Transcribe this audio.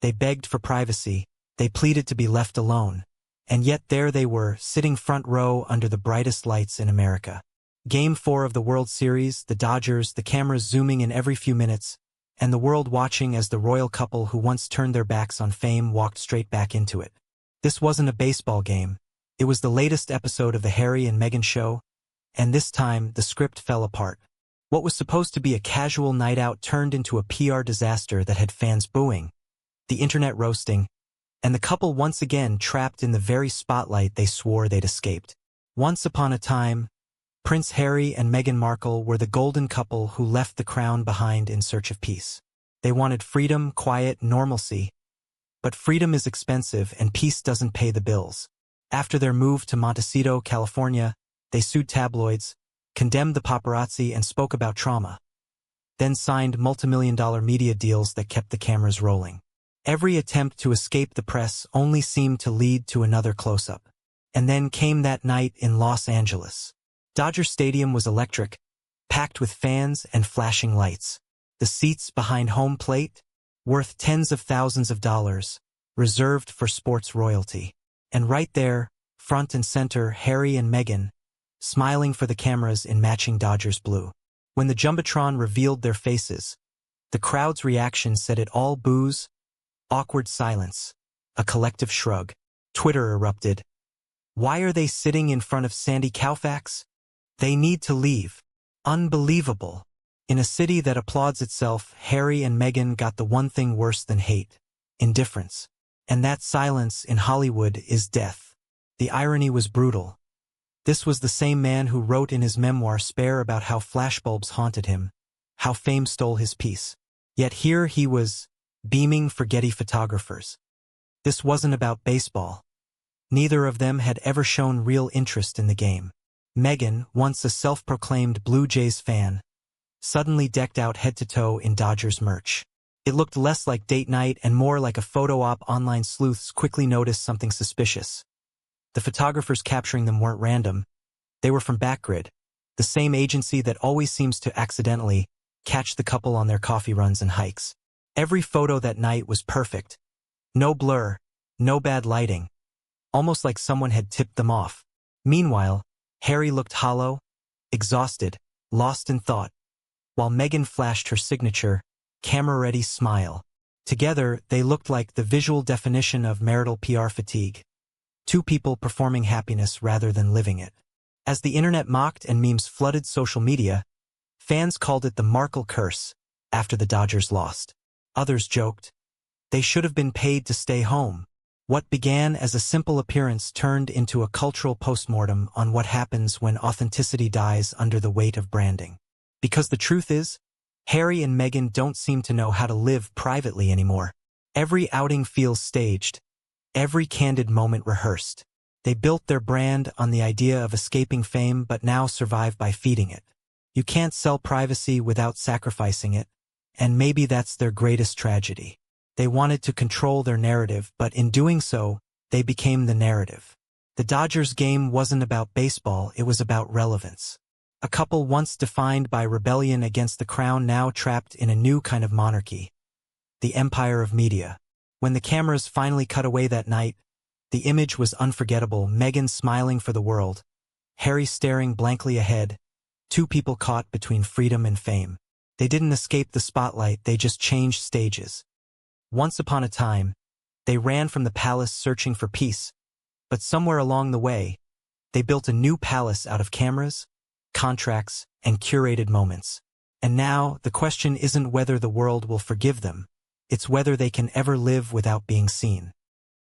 They begged for privacy. They pleaded to be left alone. And yet there they were, sitting front row under the brightest lights in America. Game 4 of the World Series, the Dodgers, the cameras zooming in every few minutes, and the world watching as the royal couple who once turned their backs on fame walked straight back into it. This wasn't a baseball game. It was the latest episode of the Harry and Meghan show, and this time the script fell apart. What was supposed to be a casual night out turned into a PR disaster that had fans booing, the internet roasting, and the couple once again trapped in the very spotlight they swore they'd escaped. Once upon a time, Prince Harry and Meghan Markle were the golden couple who left the crown behind in search of peace. They wanted freedom, quiet, normalcy. But freedom is expensive and peace doesn't pay the bills. After their move to Montecito, California, they sued tabloids, condemned the paparazzi, and spoke about trauma. Then signed multimillion-dollar media deals that kept the cameras rolling. Every attempt to escape the press only seemed to lead to another close-up. And then came that night in Los Angeles. Dodger Stadium was electric, packed with fans and flashing lights. The seats behind home plate, worth tens of thousands of dollars, reserved for sports royalty. And right there, front and center, Harry and Meghan, smiling for the cameras in matching Dodgers blue. When the Jumbotron revealed their faces, the crowd's reaction said it all: boos, awkward silence, a collective shrug. Twitter erupted. Why are they sitting in front of Sandy Koufax? They need to leave. Unbelievable. In a city that applauds itself, Harry and Meghan got the one thing worse than hate: indifference. And that silence in Hollywood is death. The irony was brutal. This was the same man who wrote in his memoir Spare about how flashbulbs haunted him, how fame stole his peace. Yet here he was, beaming for Getty photographers. This wasn't about baseball. Neither of them had ever shown real interest in the game. Meghan, once a self-proclaimed Blue Jays fan, suddenly decked out head to toe in Dodgers merch. It looked less like date night and more like a photo op. Online sleuths quickly noticed something suspicious. The photographers capturing them weren't random. They were from Backgrid, the same agency that always seems to accidentally catch the couple on their coffee runs and hikes. Every photo that night was perfect. No blur, no bad lighting. Almost like someone had tipped them off. Meanwhile, Harry looked hollow, exhausted, lost in thought, while Meghan flashed her signature, camera-ready smile. Together, they looked like the visual definition of marital PR fatigue. Two people performing happiness rather than living it. As the internet mocked and memes flooded social media, fans called it the Markle curse after the Dodgers lost. Others joked, they should have been paid to stay home. What began as a simple appearance turned into a cultural postmortem on what happens when authenticity dies under the weight of branding. Because the truth is, Harry and Meghan don't seem to know how to live privately anymore. Every outing feels staged, every candid moment rehearsed. They built their brand on the idea of escaping fame but now survive by feeding it. You can't sell privacy without sacrificing it, and maybe that's their greatest tragedy. They wanted to control their narrative, but in doing so, they became the narrative. The Dodgers game wasn't about baseball, it was about relevance. A couple once defined by rebellion against the crown, now trapped in a new kind of monarchy. The empire of media. When the cameras finally cut away that night, the image was unforgettable. Meghan smiling for the world, Harry staring blankly ahead, two people caught between freedom and fame. They didn't escape the spotlight, they just changed stages. Once upon a time, they ran from the palace searching for peace, but somewhere along the way, they built a new palace out of cameras, contracts, and curated moments. And now, the question isn't whether the world will forgive them, it's whether they can ever live without being seen.